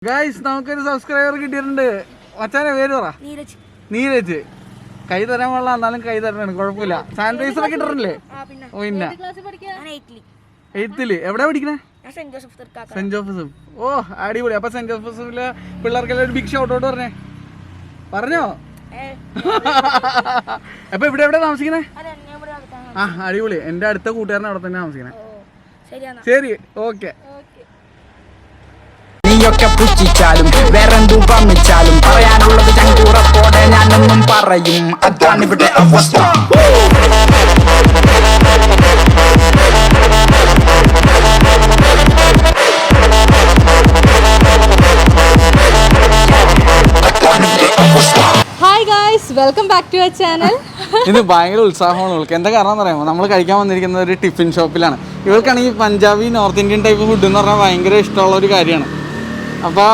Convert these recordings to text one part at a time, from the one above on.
Guys നമുക്കൊരു subscriber കിട്ടിയിട്ടുണ്ട്. മച്ചാനെ പേര് പറ. നീരജ്. കൈ തരാൻ പാടില്ല, എന്നാലും കൈ തരണം, കുഴപ്പമില്ല. സാനിറ്റൈസർ ഒക്കെ ഇട്ടിട്ടില്ലേ? പിന്നെ 8th എവിടെയാ പഠിക്കണേ? Saint Joseph. ഓ അടിപൊളി. അപ്പൊ സെന്റ് ജോസഫിലെ പിള്ളേർക്കെല്ലാം ഒരു ബിഗ് ഷൗട്ട് ഔട്ട് പറഞ്ഞോ. അപ്പൊ ഇവിടെ എവിടെ താമസിക്കണേ? ആ അടിപൊളി. എന്റെ അടുത്ത കൂട്ടുകാരൻ അവിടെ തന്നെ താമസിക്കണേ. ശരി, ഓക്കെ. നീയൊക്കെ പുച്ഛിച്ചാലും വേറെന്തും വന്നിച്ചാലും പറയാനുള്ളത് ചങ്കൂറപ്പോടെ ഞാനൊന്നും പറയും. അതാണ് ഇവിടെ അവസ്ഥ. Hi guys, welcome back to our channel. ഇത് ഭയങ്കര ഉത്സാഹമാണ് ഇവൾക്ക്. എന്താ കാരണം എന്ന് പറയുമ്പോൾ നമ്മൾ കഴിക്കാൻ വന്നിരിക്കുന്നത് ഒരു ടിഫിൻ ഷോപ്പിലാണ്. ഇവൾക്കാണെങ്കിൽ Punjabi north Indian type food എന്ന് പറഞ്ഞാൽ ഭയങ്കര ഇഷ്ടമുള്ള ഒരു കാര്യമാണ്. അപ്പോൾ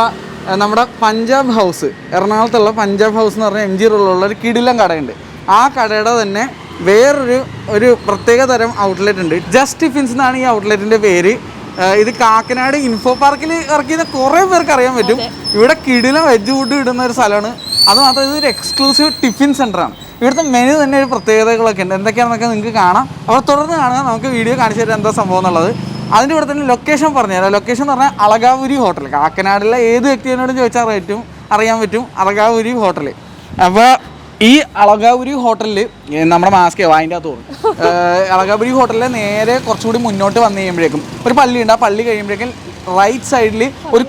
നമ്മുടെ പഞ്ചാബ് ഹൗസ്, എറണാകുളത്തുള്ള പഞ്ചാബ് ഹൗസ് എന്ന് പറഞ്ഞാൽ MG റോഡിലുള്ള ഒരു കിടിലം കടയുണ്ട്. ആ കടയുടെ തന്നെ വേറൊരു പ്രത്യേക തരം ഔട്ട്ലെറ്റ് ഉണ്ട്. ജസ്റ്റ് ടിഫിൻസ് എന്നാണ് ഈ ഔട്ട്ലെറ്റിൻ്റെ പേര്. ഇത് കാക്കനാട് ഇൻഫോ പാർക്കിൽ ഇറക്കിയത് കുറേ പേർക്ക് അറിയാൻ പറ്റും. ഇവിടെ കിടിലം വെജ് ഫുഡ് ഇടുന്ന ഒരു സ്ഥലമാണ്. അതുമാത്രം ഇതൊരു എക്സ്ക്ലൂസീവ് ടിഫിൻ സെൻ്ററാണ്. ഇവിടുത്തെ മെനു തന്നെ ഒരു പ്രത്യേകതകളൊക്കെ ഉണ്ട്. എന്തൊക്കെയാണെന്നൊക്കെ നിങ്ങൾക്ക് കാണാം. അവിടെ തുടർന്ന് കാണുക. നമുക്ക് വീഡിയോ കാണിച്ചു തരാം എന്താ സംഭവം എന്നുള്ളത്. അതിൻ്റെ ഇവിടെ തന്നെ ലൊക്കേഷൻ പറഞ്ഞുതരാം. ലൊക്കേഷൻ എന്ന് പറഞ്ഞാൽ അളകാപുരി ഹോട്ടൽ. കാക്കനാടിലെ ഏത് വ്യക്തിയോടും ചോദിച്ചാൽ അറിയാൻ പറ്റും അളകാപുരി ഹോട്ടൽ. അപ്പോൾ ഈ അളകാപുരി ഹോട്ടലിൽ നമ്മുടെ മാസ്ക് അതിൻ്റെ അകത്ത് തോന്നും. അളകാപുരി ഹോട്ടലിൽ നേരെ കുറച്ചുകൂടി മുന്നോട്ട് വന്നു കഴിയുമ്പോഴേക്കും ഒരു പള്ളിയുണ്ട്. ആ പള്ളി കഴിയുമ്പോഴേക്കും റൈറ്റ് സൈഡിൽ ഒരു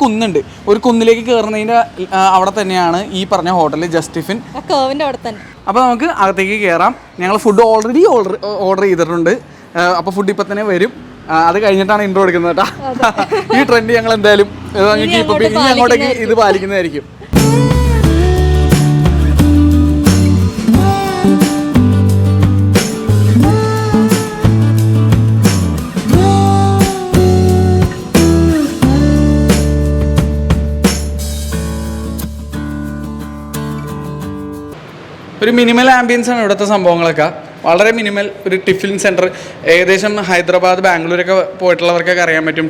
കുന്നുണ്ട്. ഒരു കുന്നിലേക്ക് കയറുന്നതിൻ്റെ അവിടെ തന്നെയാണ് ഈ പറഞ്ഞ ഹോട്ടൽ ജസ്റ്റ് ടിഫിൻ. അപ്പോൾ നമുക്ക് അകത്തേക്ക് കയറാം. ഞങ്ങൾ ഫുഡ് ഓൾറെഡി ഓർഡർ ചെയ്തിട്ടുണ്ട്. അപ്പോൾ ഫുഡ് ഇപ്പം തന്നെ വരും. അത് കഴിഞ്ഞിട്ടാണ് ഇൻട്രോ എടുക്കുന്നത് കേട്ടോ. ഈ ട്രെൻഡ് ഞങ്ങൾ എന്തായാലും ഇനി അങ്ങോട്ടേക്ക് ഇത് പാലിക്കുന്നതായിരിക്കും. ഒരു മിനിമൽ ആംബിയൻസ് ആണ് ഇവിടുത്തെ സംഭവങ്ങളൊക്കെ. വളരെ മിനിമൽ ഒരു ടിഫിൻ സെൻറ്റർ. ഏകദേശം ഹൈദരാബാദ്, ബാംഗ്ലൂരൊക്കെ പോയിട്ടുള്ളവർക്കൊക്കെ അറിയാൻ പറ്റും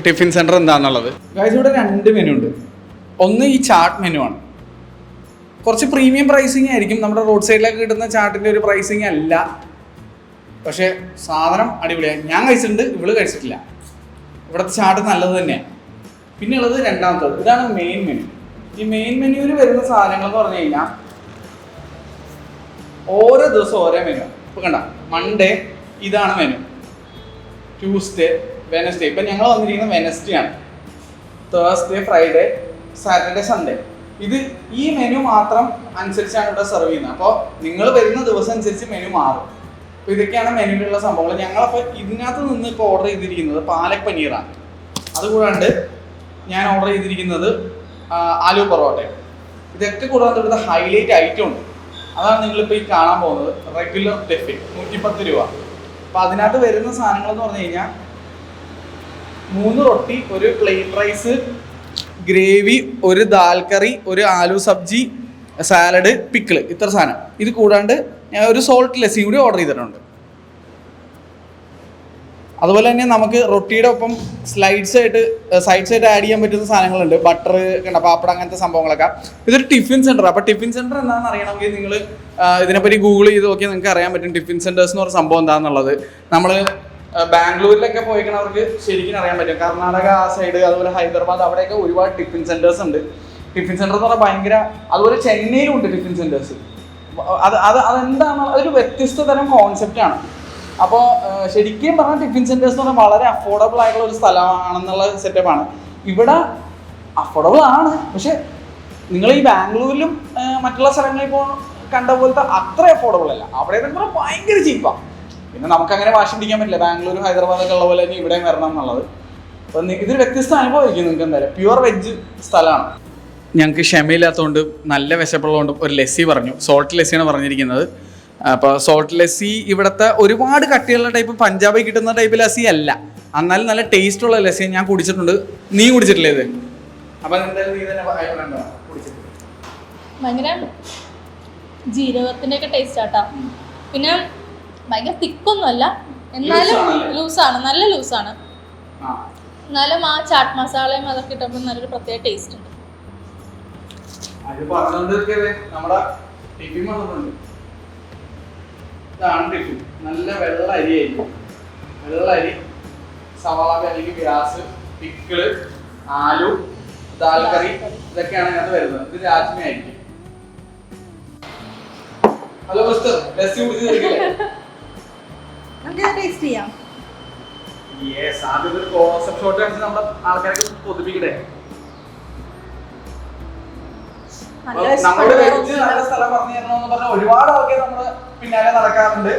ടിഫിൻ സെൻറ്റർ എന്താണെന്നുള്ളത്. ഗൈസ്, ഇവിടെ 2 മെനു ഉണ്ട്. ഒന്ന് ഈ ചാട്ട് മെനു ആണ്. കുറച്ച് പ്രീമിയം പ്രൈസിങ് ആയിരിക്കും. നമ്മുടെ റോഡ് സൈഡിലൊക്കെ കിട്ടുന്ന ചാട്ടിൻ്റെ ഒരു പ്രൈസിങ് അല്ല. പക്ഷേ സാധനം അടിപൊളിയാണ്. ഞാൻ കഴിച്ചിട്ടുണ്ട്, ഇവള് കഴിച്ചിട്ടില്ല. ഇവിടുത്തെ ചാട്ട് നല്ലത് തന്നെയാണ്. പിന്നെ ഉള്ളത് രണ്ടാമത്തത്. ഇതാണ് മെയിൻ മെനു. ഈ മെയിൻ മെനുവിൽ വരുന്ന സാധനങ്ങൾ എന്ന് പറഞ്ഞു കഴിഞ്ഞാൽ ഓരോ ദിവസം ഓരോ മെനു. ഇപ്പോൾ കണ്ട, മൺഡേ ഇതാണ് മെനു, ട്യൂസ്ഡേ, വെനസ്ഡേ. ഇപ്പം ഞങ്ങൾ വന്നിരിക്കുന്നത് വെനസ്ഡേ ആണ്. Thursday, Friday, Saturday, Sunday. ഈ മെനു മാത്രം അനുസരിച്ചാണ് ഇവിടെ സെർവ് ചെയ്യുന്നത്. അപ്പോൾ നിങ്ങൾ വരുന്ന ദിവസം അനുസരിച്ച് മെനു മാറും. അപ്പോൾ ഇതൊക്കെയാണ് മെനുവിലുള്ള സംഭവങ്ങൾ. ഞങ്ങളപ്പോൾ ഇതിനകത്ത് നിന്ന് ഇപ്പോൾ ഓർഡർ ചെയ്തിരിക്കുന്നത് പാലക് പനീറാണ്. അതുകൂടാണ്ട് ഞാൻ ഓർഡർ ചെയ്തിരിക്കുന്നത് ആലു പൊറോട്ട. ഇതൊക്കെ കൂടാതെ ഇവിടുത്തെ ഹൈലൈറ്റ് ഐറ്റം ഉണ്ട്. അതാണ് നിങ്ങളിപ്പോൾ ഈ കാണാൻ പോകുന്നത്. റെഗുലർ ടിഫിൻ 110 രൂപ. അപ്പോൾ അതിനകത്ത് വരുന്ന സാധനങ്ങൾ എന്ന് പറഞ്ഞു കഴിഞ്ഞാൽ 3 റൊട്ടി, ഒരു പ്ലെയിൻ റൈസ്, ഗ്രേവി, ഒരു ദാൽ കറി, ഒരു ആലു സബ്ജി, സാലഡ്, പിക്കിള്, ഇത്ര സാധനം. ഇത് കൂടാണ്ട് ഞാൻ ഒരു സോൾട്ട് ലസ്സി കൂടി ഓർഡർ ചെയ്തിട്ടുണ്ട്. അതുപോലെ തന്നെ നമുക്ക് റൊട്ടിയുടെ ഒപ്പം സൈഡ്സ് ആയിട്ട് ആഡ് ചെയ്യാൻ പറ്റുന്ന സാധനങ്ങളുണ്ട്. ബട്ടർ, പാപ്പട, അങ്ങനത്തെ സംഭവങ്ങളൊക്കെ. ഇതൊരു ടിഫിൻ സെൻറ്റർ. അപ്പോൾ ടിഫിൻ സെൻറ്റർ എന്താണെന്ന് അറിയണമെങ്കിൽ നിങ്ങൾ ഇതിനെപ്പറ്റി ഗൂഗിൾ ചെയ്ത് നോക്കിയാൽ നിങ്ങൾക്ക് അറിയാൻ പറ്റും ടിഫിൻ സെൻറ്റേഴ്സ് എന്ന് പറഞ്ഞ സംഭവം എന്താണെന്നുള്ളത്. നമ്മൾ ബാംഗ്ലൂരിലൊക്കെ പോയിക്കണവർക്ക് ശരിക്കും അറിയാൻ പറ്റും. കർണാടക ആ സൈഡ്, അതുപോലെ ഹൈദരാബാദ്, അവിടെയൊക്കെ ഒരുപാട് ടിഫിൻ സെൻറ്റേഴ്സ് ഉണ്ട്. ടിഫിൻ സെൻറ്റർ എന്ന് പറഞ്ഞാൽ ഭയങ്കര. അതുപോലെ ചെന്നൈയിലും ഉണ്ട് ടിഫിൻ സെൻറ്റേഴ്സ്. അതെന്താണ്, അതൊരു വ്യത്യസ്ത തരം കോൺസെപ്റ്റാണ്. അപ്പോൾ ശരിക്കും പറഞ്ഞാൽ ടിഫിൻ സെൻറ്റേഴ്സ് എന്ന് പറഞ്ഞാൽ വളരെ അഫോർഡബിൾ ആയിട്ടുള്ള ഒരു സ്ഥലമാണെന്നുള്ള സെറ്റപ്പാണ്. ഇവിടെ അഫോർഡബിൾ ആണ്, പക്ഷെ നിങ്ങൾ ഈ ബാംഗ്ലൂരിലും മറ്റുള്ള സ്ഥലങ്ങളിൽ ഇപ്പോൾ കണ്ട പോലത്തെ അത്ര അഫോർഡബിൾ അല്ല. അവിടെ എന്ന് ഭയങ്കര ചീപ്പാണ്. പിന്നെ നമുക്കങ്ങനെ വാശി പിടിക്കാൻ പറ്റില്ല. ബാംഗ്ലൂരും ഹൈദരാബാദൊക്കെ ഉള്ള പോലെ തന്നെ ഇവിടെയും വരണം എന്നുള്ളത്. അപ്പം ഇതൊരു വ്യത്യസ്ത അനുഭവമായിരിക്കും നിങ്ങൾക്ക് എന്തായാലും. പ്യുവർ വെജ് സ്ഥലമാണ്. ഞങ്ങൾക്ക് ക്ഷമയില്ലാത്തതുകൊണ്ട്, നല്ല വിശപ്പുള്ളതുകൊണ്ട് ഒരു ലസ്സി പറഞ്ഞു. സോൾട്ട് ലസ്സിയാണ് പറഞ്ഞിരിക്കുന്നത്. അപ്പോൾ സോൾട്ട് ലസ്സി ഇവിടുത്തെ ഒരുപാട് കട്ടിയുള്ള ടൈപ്പ് പഞ്ചാബിൽ കിട്ടുന്ന ടൈപ്പ് ലസ്സി അല്ല. എന്നാലും നല്ല ടേസ്റ്റുള്ള ലസ്സി ഞാൻ കുടിച്ചിട്ടുണ്ട്. നീ കുടിച്ചിട്ടില്ലേ ഇത്? അപ്പം എന്തായാലും നീ തന്നെ കുടിച്ചിട്ടുണ്ട്. ഭയങ്കര ജീരകത്തിൻ്റെ ഒക്കെ ടേസ്റ്റ് ആട്ടാ. പിന്നെ ഭയങ്കര തിക്കൊന്നും അല്ല, എന്നാലും ലൂസാണ്, നല്ല ലൂസാണ്. എന്നാലും ആ ചാട്ട് മസാലയും അതൊക്കെ ഇട്ടപ്പോൾ നല്ലൊരു പ്രത്യേക ടേസ്റ്റ് ഉണ്ട്. അത് പറഞ്ഞുകൊണ്ടിരിക്കவே നമ്മുടെ ടിഫിൻ വന്നിട്ടുണ്ട്. ഇതാണ് ടിഫിൻ. നല്ല വെള്ള അരി ആയിരിക്കും. വെള്ള അരി, സവാള അല്ലെങ്കിൽ ഗ്യാസ്, പിക്കിള്, ആലു, ദാൽ കറി, ഇതൊക്കെയാണ് അതിനകത്ത് വരുന്നത്. ഇത് രാജ്മി ആയിരിക്കും. ഹലോ മിസ്റ്റർ, ലസ്സി കുടിച്ച് തരില്ലേ? നമുക്ക് ടേസ്റ്റ് ചെയ്യാം. യെസ്, ആദ്യം ഒരു കോൺസെപ്റ്റ് ഷോട്ട് കാണിച്ച് നമ്മുടെ ആൾക്കാർക്ക് കൊതിപ്പിക്കട്ടെ. നമ്മുടെ വെജ് നല്ല സ്ഥലം പറഞ്ഞു തരണമെന്ന് പറഞ്ഞാൽ ഒരുപാട് ആൾക്കാർ നമ്മുടെ പിന്നാലെ നടക്കാറുണ്ട്.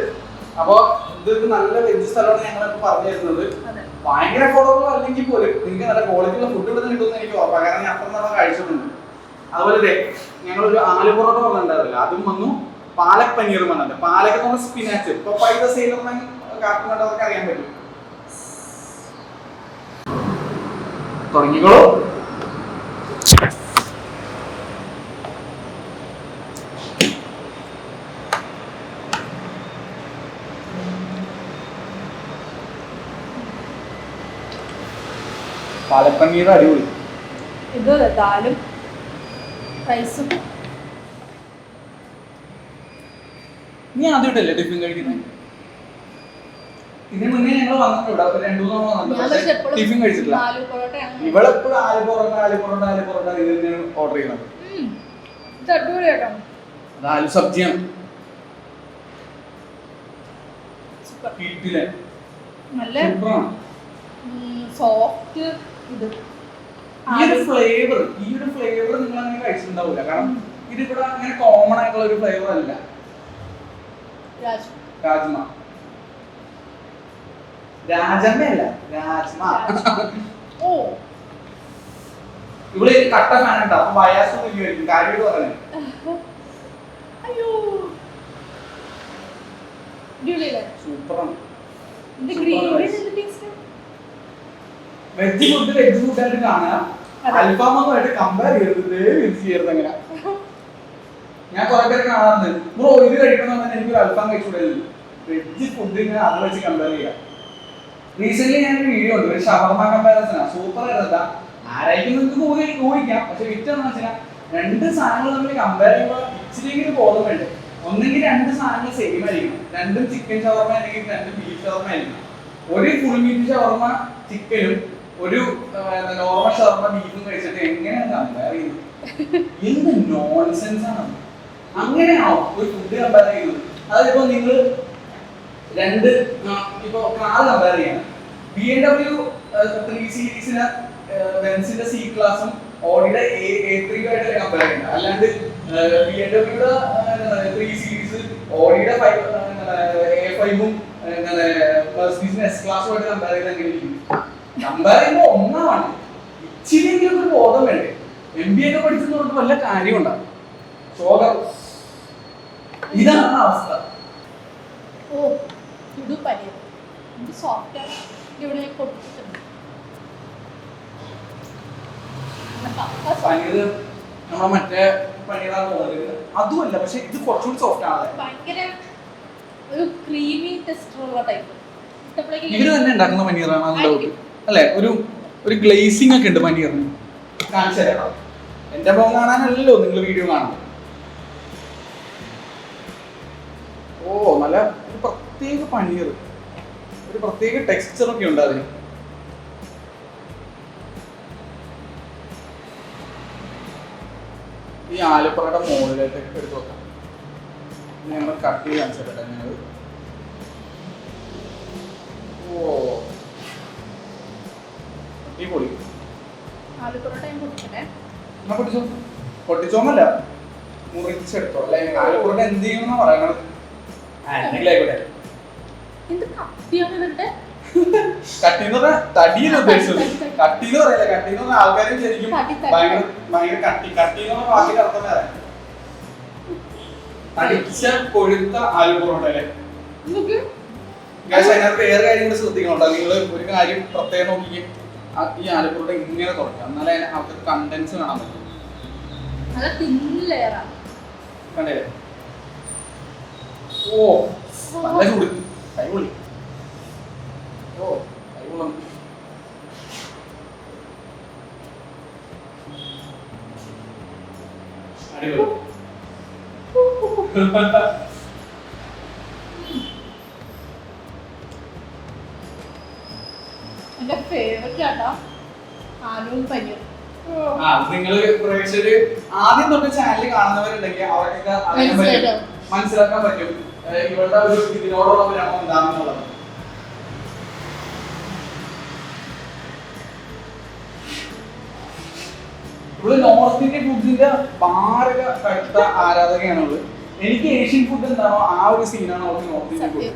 അപ്പൊ ഇത് നല്ല വെജ് സ്ഥലമാണ് ഞങ്ങളിപ്പോ പറഞ്ഞു തരുന്നത്. ഭയങ്കര ഫോളോവർ അല്ലെങ്കിൽ പോലും നിങ്ങൾക്ക് നല്ല ക്വാളിറ്റിയുള്ള ഫുഡ് ഇവിടെ നിന്ന് കിട്ടുമെന്ന് എനിക്ക് ഉറപ്പാണ്. കാരണം ഞാൻ അത്ര നല്ല കഴിച്ചിട്ടുണ്ട്. അതുപോലെ ഞങ്ങളൊരു ആലു പൊറോട്ട പറഞ്ഞിട്ടുണ്ടാവില്ല, അതും വന്നു. പാലക് പനീറും വന്നിട്ട്. പാലക്ക് എന്ന് പറഞ്ഞാൽ സ്പിനാച്ച്. ഇപ്പൊ പൈസ സെയിലർമാൻ കാർട്ടൂൺ കണ്ടവർക്ക് അറിയാൻ പറ്റും. തുടങ്ങിക്കോളൂ. പാലക് പനീർ അടിപൊളി. ഇത് ദാലും റൈസും. നീ ആദ്യമായിട്ടല്ലേ ടിഫിൻ കഴിക്കുന്നത്? ഇതിന് മുന്നേ ഞങ്ങൾ വന്നിട്ടുണ്ട്. ഒരു 2-3 തവണ വന്നിട്ടുണ്ട്. ടിഫിൻ കഴിച്ചിട്ടില്ല. ഇവളെപ്പോഴും ആലു പൊറോട്ട ഇത് തന്നെയാണ് ഓർഡർ ചെയ്യുന്നത്. അത് ആലു സബ്ജിയാണ്. നല്ല സോഫ്റ്റ്. ഇത് ഈ ഒരു ഫ്ലേവർ നിങ്ങൾ അങ്ങനെ കഴിച്ചിട്ടുണ്ടാവില്ല. കാരണം ഇതിവിടെ അങ്ങനെ കോമൺ ആയിട്ടുള്ള ഒരു ഫ്ലേവർ അല്ല. രാജ്മ രാജമ്മയല്ല, രാജ്മ. ഓ, ഇവിടെ കട്ട ഫാൻ ഉണ്ടോ? അപ്പൊ വയാസം ഇല്ലായിരിക്കും. കാര്യമായിട്ട് പറഞ്ഞു. അയ്യോ, സൂപ്പറാണ്. വെജ് ഫുഡായിട്ട് കാണുക, അൽഫാമൊന്നുമായിട്ട് കമ്പയർ ചെയ്യരുത്. എങ്ങനെ ഞാൻ കുറെ പേര് കാണാറുണ്ട്, ബ്രോ ഇത് കഴിക്കണമെന്ന് പറഞ്ഞാൽ എനിക്കൊരു അൽഫാം കഴിച്ചുകൂടെ. വെജ് ഫുഡ് ഇങ്ങനെ അത് വെച്ച് കമ്പയർ ചെയ്യാം. റീസെന്റ് ഞാനൊരു വീഡിയോ ഉണ്ട്, ഒരു ഷവർമ കമ്പാരിസൺ. സൂപ്പർ ആയിരുന്നില്ല. ആരായിരിക്കും നിങ്ങൾക്ക് ഊഹിക്കാം. പക്ഷെ വിറ്റെന്ന് വെച്ചാൽ രണ്ട് സാധനങ്ങൾ തമ്മിൽ കമ്പയർ ചെയ്യുമ്പോൾ ഇച്ചിരി ബോധം വേണ്ടേ. ഒന്നെങ്കിൽ രണ്ട് സാധനങ്ങൾ സെയിം ആയിരിക്കണം. രണ്ടും ചിക്കൻ ഷവർമ അല്ലെങ്കിൽ രണ്ട് ബീഫ് ഷവർമ ആയിരിക്കണം. ഒരു ഫുൾ മീറ്റ് ഷവർമ ചിക്കനും ഒരു നോർമൽ ഷവർമ ബീഫും കഴിച്ചിട്ട് എങ്ങനെയാണ് കമ്പയർ ചെയ്യുന്നത്? എന്ത് നോൺസെൻസ് ആണ്. അങ്ങനെയാണോ ഒരു ഫുഡ് കമ്പയർ ചെയ്യുന്നത്? അതിപ്പോ നിങ്ങൾ രണ്ട് ഇപ്പൊ കാർ കമ്പയർ ചെയ്യണം. BMW 3 സീരീസിന് ബെൻസിന്റെ സി ക്ലാസും ഓഡിയുടെ A3 ആയിട്ട് കമ്പയർ ചെയ്യണം. അല്ലാണ്ട് BMW 3 സീരീസ് ഓഡിയുടെ A5ഉം മെർസിഡീസിന്റെ S ക്ലാസുമായിട്ട് കമ്പയർ ചെയ്ത് എങ്ങനെ ഇരിക്കും? കമ്പയർ ചെയ്യുമ്പോൾ ഒന്നാണ്. ഇച്ചിരിയെങ്കിലും ഒരു ബോധം വേണ്ടേ? MBA ഒക്കെ പഠിച്ചതുകൊണ്ട് വല്ല കാര്യം ഉണ്ടാകും. ഇതാണ് അവസ്ഥ. ഓ, ഇത് പനീർ സോഫ്റ്റ് ഇവിടെ കൊടുത്തിട്ടുണ്ട്. പനീർ നമ്മളെ മറ്റേ പനീറാണ് തോന്നുന്നത്. അതുമല്ല, പക്ഷെ ഇത് കുറച്ചുകൂടി സോഫ്റ്റ് ആണ്. ഭയങ്കര ഒരു ക്രീമി ടെക്സ്ചറുള്ള ടൈപ്പ്. ഇവര് തന്നെ ഉണ്ടാക്കുന്ന പനീറാണ് അല്ലേ? ഒരു ഗ്ലേസിംഗ് ഒക്കെ ഉണ്ട് പനീറിന്. കാണിച്ചു തരാം. എന്റെ മുഖം കാണാനല്ലല്ലോ നിങ്ങൾ വീഡിയോ കാണുന്നത്. ഓ, നല്ല ഒരു പ്രത്യേക പനീർ, ഒരു പ്രത്യേക ടെക്സ്ചർ ഒക്കെ ഉണ്ട് അതിന്. ഈ ആലപ്പുഴയുടെ മുകളിലേക്ക് എടുത്ത് വെക്കാം. ഞങ്ങൾ കട്ട് ചെയ്ത് കാണിച്ചിട്ടെ. ഞങ്ങൾ പൊളി പൊട്ടിച്ചോന്നല്ല, മുറിച്ചെടുത്തോ. അല്ലെ ആലപ്പുഴ എന്ത് ചെയ്യുമെന്നാ പറയണത്? ആയിക്കോട്ടെ. കട്ടിന്ന് പറഞ്ഞാൽ തടിയിൽ ഉദ്ദേശിച്ചത്. കട്ടിന്ന് പറയല്ല. കട്ടിന്ന് പറഞ്ഞാൽ ആൾക്കാരും ശരിക്കും ഭയങ്കര കട്ടിന്ന് പറഞ്ഞ വാക്കിന്റെ അർത്ഥം വേറെ. തടിച്ച കൊഴുത്ത ആലപ്പുറ അല്ലേ? അതിനകത്ത് വേറെ കാര്യം കൂടി ശ്രദ്ധിക്കണോട്ടോ. നിങ്ങൾ ഒരു കാര്യം പ്രത്യേകം നോക്കിക്കും. ഈ ആലപ്പുഴ ഇങ്ങനെ തുറക്കാം, എന്നാലേ അവർക്ക് കണ്ടൻസ് കാണാൻ പറ്റും. കണ്ടേ? ഓ, നല്ല ചൂട്. കൈപൊളി. ഓ, കൈപൊള്ളും. എന്റെ ഫേവറേറ്റ് ആട്ടോ ആലൂർ പനീർ. നിങ്ങള് പ്രേക്ഷകര് ആദ്യം തൊട്ട് ചാനൽ കാണുന്നവരുണ്ടെങ്കിൽ അവർക്കൊക്കെ മനസ്സിലാക്കാൻ പറ്റും ഇവരുടെ ഒരു ഇതിനോടുള്ള ഭ്രമം എന്താണെന്നുള്ളത്. ഇവിടെ നോർത്ത് ഇന്ത്യൻ ഫുഡ്സിന്റെ ഭാരക കടുത്ത ആരാധകയാണുള്ളത്. എനിക്ക് ഏഷ്യൻ ഫുഡ് എന്താണോ ആ ഒരു സീനാണ് അവർക്ക് north Indian food.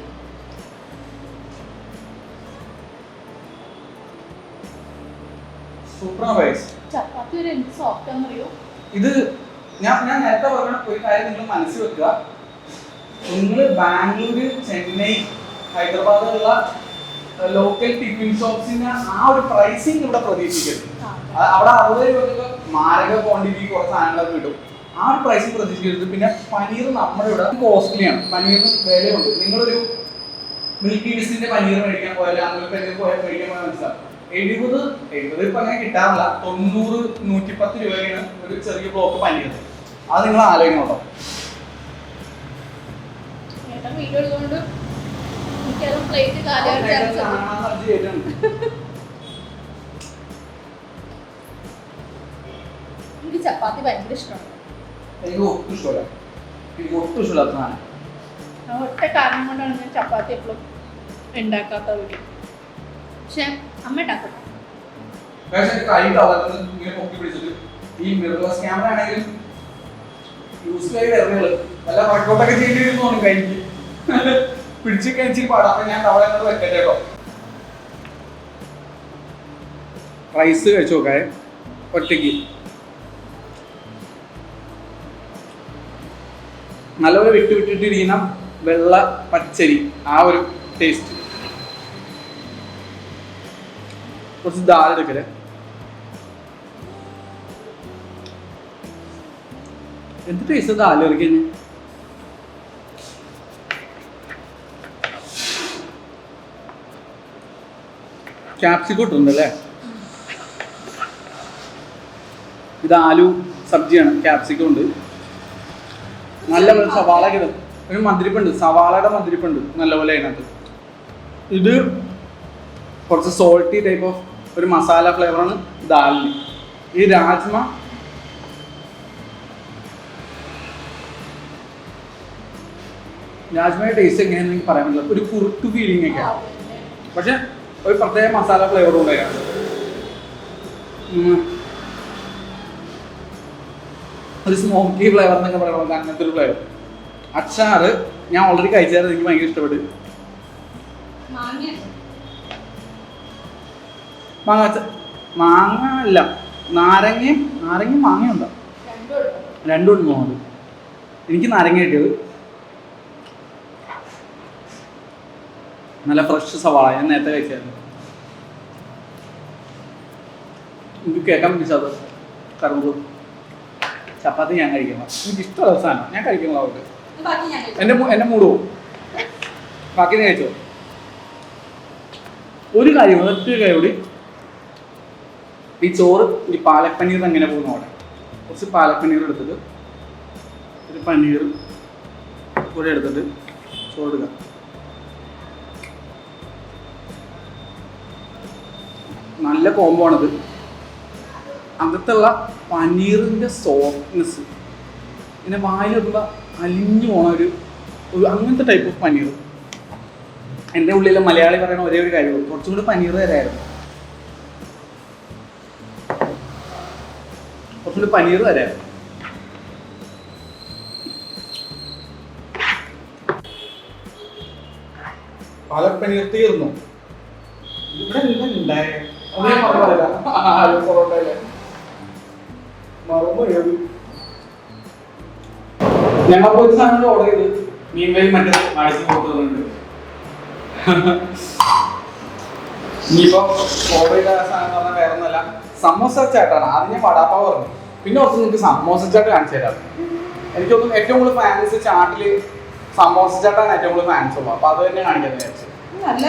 Super rice chapati ഒരു എന്ത് സോഫ്റ്റ് ആണെന്നറിയോ? ഇത് ഞാൻ നേരത്തെ പറഞ്ഞ ഒരു കാര്യം നിങ്ങൾ മനസ്സിൽ വെക്കുക. നിങ്ങൾ ബാംഗ്ലൂര്, ചെന്നൈ, ഹൈദരാബാദിലുള്ള ലോക്കൽ ടിഫിൻ ഷോപ്സിന് ആ ഒരു പ്രൈസിങ് ഇവിടെ പ്രതീക്ഷിക്കരുത്. അവിടെ 60 രൂപയ്ക്ക് മാരക ക്വാണ്ടിറ്റി കുറച്ച് സാധനങ്ങളൊക്കെ കിട്ടും. ആ ഒരു പ്രൈസിങ് പ്രതീക്ഷിക്കരുത്. പിന്നെ പനീർ നമ്മുടെ ഇവിടെ കോസ്റ്റ്ലിയാണ്. പനീറിന് വിലയുണ്ട്. നിങ്ങളൊരു മിൽക്കി വിസിന്റെ പനീർ മേടിക്കാൻ പോയാൽ അമൂൽ പനീർ മേടിക്കാൻ പോയാൽ മനസ്സിലാവും 70 ഇപ്പൊ അങ്ങനെ കിട്ടാറില്ല. 90, 110 രൂപയ്ക്കാണ് ഒരു ചെറിയ ബ്ലോക്ക് പനീർ. അത് നിങ്ങൾ ആലോചിക്കണോ? വീഡിയോ എടുത്തുകൊണ്ട് എനിക്കത് പ്ലേറ്റ് കാലിയായിട്ട് എനിക്ക് ചപ്പാത്തി ഭയങ്കര ഇഷ്ടമാണ്. എനിക്ക് ഒട്ടും ഇഷ്ടമല്ല. എനിക്ക് ഒട്ടും ഇഷ്ടമില്ലാത്ത സാധനം. ഒറ്റ കാരണം കൊണ്ടാണ് ഞാൻ ചപ്പാത്തി എപ്പോഴും ഉണ്ടാക്കാത്ത വീട്ടിൽ. പക്ഷെ അമ്മ ഉണ്ടാക്കും. ഈ മിറർലെസ് ക്യാമറ ആണെങ്കിലും യൂസ് ചെയ്ത് വല്ല വർക്കൗട്ടൊക്കെ ചെയ്തിരുന്നു തോന്നും കൈക്ക്. പിടിച്ച് കഴിച്ച് പാടാം. അപ്പൊ ഞാൻ അവിടെ വെക്കട്ടെ കേട്ടോ. റൈസ് കഴിച്ചു നോക്കാേ ഒറ്റയ്ക്ക്. നല്ലപോലെ വിട്ടിട്ടിരിക്കുന്ന വെള്ള പച്ചരി, ആ ഒരു ടേസ്റ്റ്. കുറച്ച് ദാൽ എടുക്കലേ. എന്ത് ടേസ്റ്റ് ദാൽ ഇറക്കി. ക്യാപ്സിക്കം ഇട്ടുണ്ടല്ലേ. ഇത് ആലു സബ്ജിയാണ്. ക്യാപ്സിക്കം ഉണ്ട്. നല്ല സവാള കിട്ടും. ഒരു മധുരിപ്പുണ്ട്, സവാളയുടെ മധുരിപ്പുണ്ട് നല്ലപോലെ അതിനകത്ത്. ഇത് കുറച്ച് സോൾട്ടി ടൈപ്പ് ഓഫ് ഒരു മസാല ഫ്ലേവറാണ് ദാലിന്. ഈ രാജ്മയുടെ ടേസ്റ്റ് എങ്ങനെയാണെന്ന് എനിക്ക് പറയാൻ പറ്റില്ല. ഒരു കുറുക്ക് ഫീലിംഗ് ഒക്കെയാണ്. പക്ഷെ ഒരു പ്രത്യേക മസാല ഫ്ലേവറും ഉണ്ടായിരുന്നു. ഒരു സ്മോക്കി ഫ്ലേവർ എന്നൊക്കെ പറയുന്നത് അങ്ങനത്തെ ഒരു ഫ്ലേവർ. അച്ചാറ് ഞാൻ ഓൾറെഡി കഴിച്ചായിരുന്നു. എനിക്ക് ഭയങ്കര ഇഷ്ടപ്പെട്ടു. മാങ്ങ അല്ല, നാരങ്ങയും മാങ്ങയുണ്ടോ? രണ്ടും ഉണ്ട് തോന്നുന്നത്. എനിക്ക് നാരങ്ങ കിട്ടിയത്. നല്ല ഫ്രഷ് സവാള ഞാൻ നേരത്തെ കഴിച്ചായിരുന്നു. എനിക്ക് കേൾക്കാൻ പിടിച്ചത് കറുമ്പ്. ചപ്പാത്തി ഞാൻ കഴിക്കണം. എനിക്ക് ഇഷ്ടമുള്ള സാധനം ഞാൻ കഴിക്കണം. അവർക്ക് എന്റെ മൂട് പോകും. ബാക്കി നീ കഴിച്ചോ. ഒരു കാര്യം, ഒറ്റൊരു കാര്യം കൂടി. ഈ ചോറ് ഈ പാലക് പനീർ എങ്ങനെ പോകുന്നു അവിടെ. കുറച്ച് പാലക് പനീർ എടുത്തിട്ട് ഒരു പനീർ കൂടെ എടുത്തിട്ട് ചോറ് എടുക്കുക. നല്ല കോംബോ ആണിത്. അകത്തുള്ള പനീറിൻ്റെ സോഫ്റ്റ്നെസ് പിന്നെ വായിൽ വെക്കുമ്പോൾ അലിഞ്ഞു പോണ ഒരു അങ്ങനത്തെ ടൈപ്പ് ഓഫ് പനീർ. എൻ്റെ ഉള്ളിലെ മലയാളി പറയുന്ന ഒരേ ഒരു കാര്യമുള്ളൂ, കുറച്ചും കൂടി പനീർ തരായിരുന്നു. കുറച്ചുകൂടി പനീർ തരായിരുന്നു. പാലക് പനീർ തീർന്നു. ഇവിടെ ഉണ്ടായ ഞങ്ങൾ ഒരു സാധനം ഓർഡർ ചെയ്ത് മീൻവേൽ മറ്റേ മാഡിസിൻ കൊടുക്കുന്നുണ്ട്. ഇനിയിപ്പോ ഓർഡർ ചെയ്ത സാധനം എന്ന് പറഞ്ഞാൽ വേറെ ഒന്നല്ല, സമോസ ചാട്ടാണ്. ആദ്യം ഞാൻ വടാപ്പാവ് പറഞ്ഞു, പിന്നെ കുറച്ച് നിങ്ങൾക്ക് സമോസ ചാട്ട് കാണിച്ചു തരാം. എനിക്കൊന്നും ഏറ്റവും കൂടുതൽ ഫാൻസ് ചാട്ടില് സമോസ ചാട്ടാണ് ഏറ്റവും കൂടുതൽ ഫാൻസ് ഉള്ളത്. അപ്പൊ അത് തന്നെ കാണിക്കാൻ വിചാരിച്ചു. നല്ല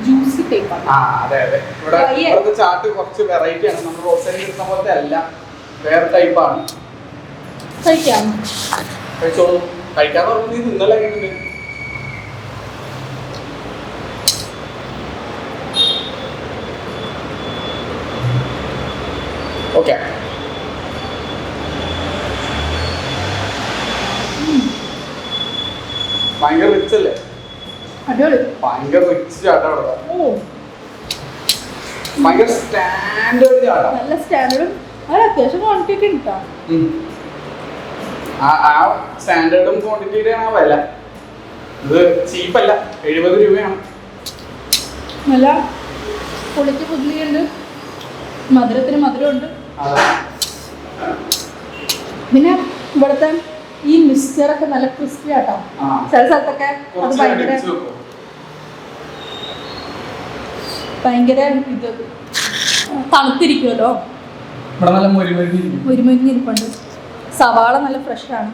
ജ്യൂസി ടൈപ്പാണ്. ആ അതെ അതെ. ഇവിടുത്തെ ചാട്ട് കുറച്ച് വെറൈറ്റി ആണ്. നമ്മൾ റോഡ് സൈഡിൽ കിട്ടുന്ന പോലത്തെ അല്ല, വേറെ ടൈപ്പാണ്. കഴിക്കാം. കഴിച്ചോളൂ. കഴിക്കാന്ന് പറഞ്ഞാൽ നീ ഇന്നലെ കഴിക്കുന്നുണ്ട്. ഓക്കെ. ഭയങ്കര റിച്ച് അല്ലേ? അടിപൊളി. ഭയങ്കര റിച്ച് ചാട്ടാ അവിടെ. ഓ, ഭയങ്കര സ്റ്റാൻഡേർഡ് ചാട്ടാ. നല്ല സ്റ്റാൻഡേർഡും അത് അത്യാവശ്യം ക്വാണ്ടിറ്റി ഒക്കെ ഉണ്ട് കേട്ടോ. ആ സ്റ്റാൻഡേർഡും ക്വാണ്ടിറ്റിയുടെയാണ് ആ വില. ഇത് ചീപ്പല്ല. 70 രൂപയാണ്. നല്ല പൊളിക്ക് പുതിയുണ്ട്, മധുരത്തിന് മധുരമുണ്ട്. പിന്നെ ഇവിടുത്തെ ഈ മിക്സ്ചറൊക്കെ നല്ല ക്രിസ്പി ആട്ടോ. ചില സ്ഥലത്തൊക്കെ അത് ഭയങ്കര ഇത് തണുത്തിരിക്കുമല്ലോ. മുരിമുരിഞ്ഞിരിപ്പുണ്ട്. സവാള നല്ല ഫ്രഷാണ്.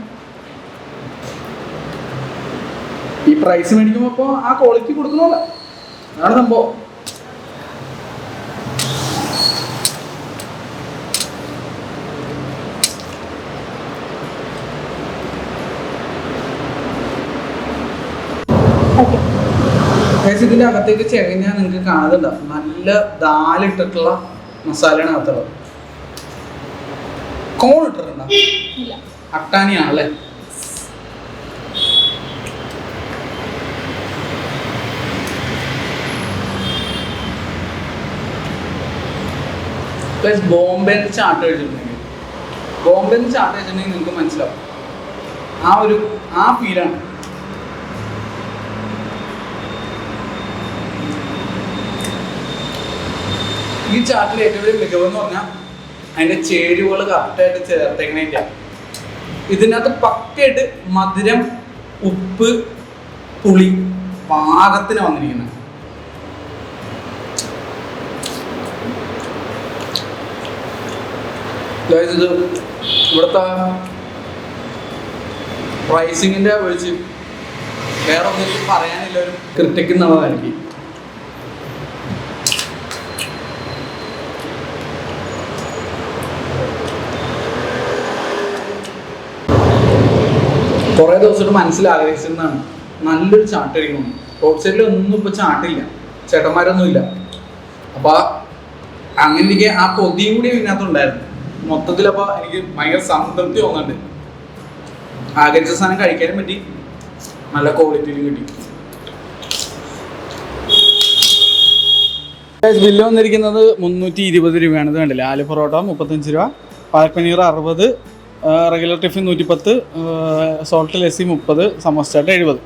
ഈ പ്രൈസ് മേടിക്കുമ്പോ ആ ക്വാളിറ്റി കൊടുക്കണമല്ലോ, അതാണ് സംഭവം. ഇതിന്റെ അകത്തേക്ക് ചെകഞ്ഞാൽ നിങ്ങൾക്ക് കാണുന്നുണ്ടാവും നല്ല ദാലിട്ടിട്ടുള്ള മസാലയാണ് അകത്തുള്ളത്. കോൺ ഇട്ടിട്ടുണ്ടോ? അട്ടാനിയാണല്ലേ? പ്ലസ് ബോംബെ ചാട്ട് കഴിച്ചിട്ടുണ്ടെങ്കിൽ നിങ്ങൾക്ക് മനസ്സിലാവും ആ ഫീലാണ്. ഈ ചാട്ടിൽ ഏറ്റവും വലിയ മികവെന്ന് പറഞ്ഞാൽ അതിന്റെ ചേരുവകൾ കറക്റ്റായിട്ട് ചേർത്തേക്കണേറ്റാണ്. ഇതിനകത്ത് പക്കയായിട്ട് മധുരം, ഉപ്പ്, പുളി പാകത്തിന് വന്നിരിക്കുന്നത്. ഇത് ഇവിടുത്തെ പ്രൈസിങ്ങിന്റെ ഒഴിച്ച് വേറെ ഒന്നും പറയാനില്ല. ഒരു ക്രിട്ടിക് എന്നുള്ളതാണ് എനിക്ക്. കുറേ ദിവസമായിട്ട് മനസ്സിലാഗ്രഹിച്ചതാണ് നല്ലൊരു ചാട്ട് കഴിക്കണം. റോഡ് സൈഡിലൊന്നും ഇപ്പോൾ ചാട്ടില്ല, ചേട്ടന്മാരൊന്നുമില്ല. അപ്പോൾ അങ്ങനെ എനിക്ക് ആ കൊതിയും കൂടി ഇതിനകത്തുണ്ടായിരുന്നു. മൊത്തത്തിലപ്പോൾ എനിക്ക് ഭയങ്കര സംതൃപ്തി തോന്നുന്നുണ്ട്. ആഗ്രഹിച്ച സാധനം കഴിക്കാനും പറ്റി, നല്ല ക്വാളിറ്റിയിലും കിട്ടി. ബില്ല് വന്നിരിക്കുന്നത് 320 രൂപയാണ്. ഇത് കണ്ടില്ല, ആലു പൊറോട്ട 35 രൂപ, palak paneer 60, regular tiffin 110, salt lassi 30, samosa chaat 70.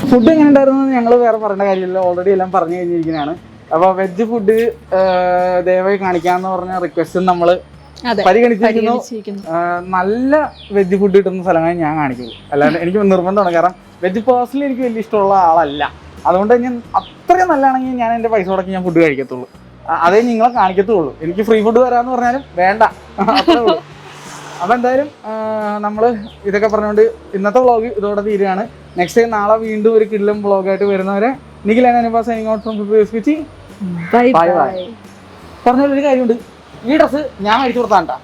Food എങ്ങനെ ഉണ്ടായിരുന്നു ഞങ്ങൾ വേറെ പറയേണ്ട കാര്യമില്ല, ഓൾറെഡി എല്ലാം പറഞ്ഞു കഴിഞ്ഞിരിക്കുന്നതാണ്. അപ്പോൾ വെജ് ഫുഡ് ദയവായി കാണിക്കാന്ന് പറഞ്ഞ റിക്വസ്റ്റും നമ്മൾ പരിഗണിച്ചിരിക്കുന്നു. നല്ല വെജ് ഫുഡ് കിട്ടുന്ന സ്ഥലങ്ങളിൽ ഞാൻ കാണിക്കുള്ളൂ, അല്ലാണ്ട് എനിക്ക് നിർബന്ധമാണ്. കാരണം വെജ് പേഴ്സണലി എനിക്ക് വലിയ ഇഷ്ടമുള്ള ആളല്ല. അതുകൊണ്ട് ഞാൻ അത്രയും നല്ലതാണെങ്കിൽ ഞാൻ എൻ്റെ പൈസ മുടക്കി ഞാൻ ഫുഡ് കഴിക്കത്തുള്ളൂ, അതേ നിങ്ങളെ കാണിക്കത്തുള്ളൂ. എനിക്ക് ഫ്രീ ഫുഡ് തരാമെന്ന് പറഞ്ഞാലും വേണ്ട, അത്രേ ഉള്ളൂ. അപ്പോൾ എന്തായാലും നമ്മൾ ഇതൊക്കെ പറഞ്ഞുകൊണ്ട് ഇന്നത്തെ വ്ളോഗ് ഇതോടെ തീരുകയാണ്. നെക്സ്റ്റ് ടൈം നാളെ വീണ്ടും ഒരു കിടിലം വ്ളോഗായിട്ട് വരുന്നവരെ Nikhil signing out from switch. Bye bye. പറഞ്ഞൊരു കാര്യമുണ്ട്, ഈ ഡ്രസ്സ് ഞാൻ അടിച്ചു കൊടുത്താണ്ടാ.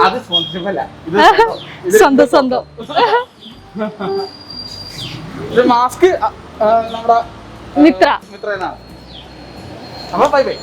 അത് സ്പോൺസർഷിപ്പ് അല്ല, സ്വന്തം മാസ്ക് നമ്മുടെ മിത്ര എന്നാണ്. അപ്പോൾ ബൈ ബൈ.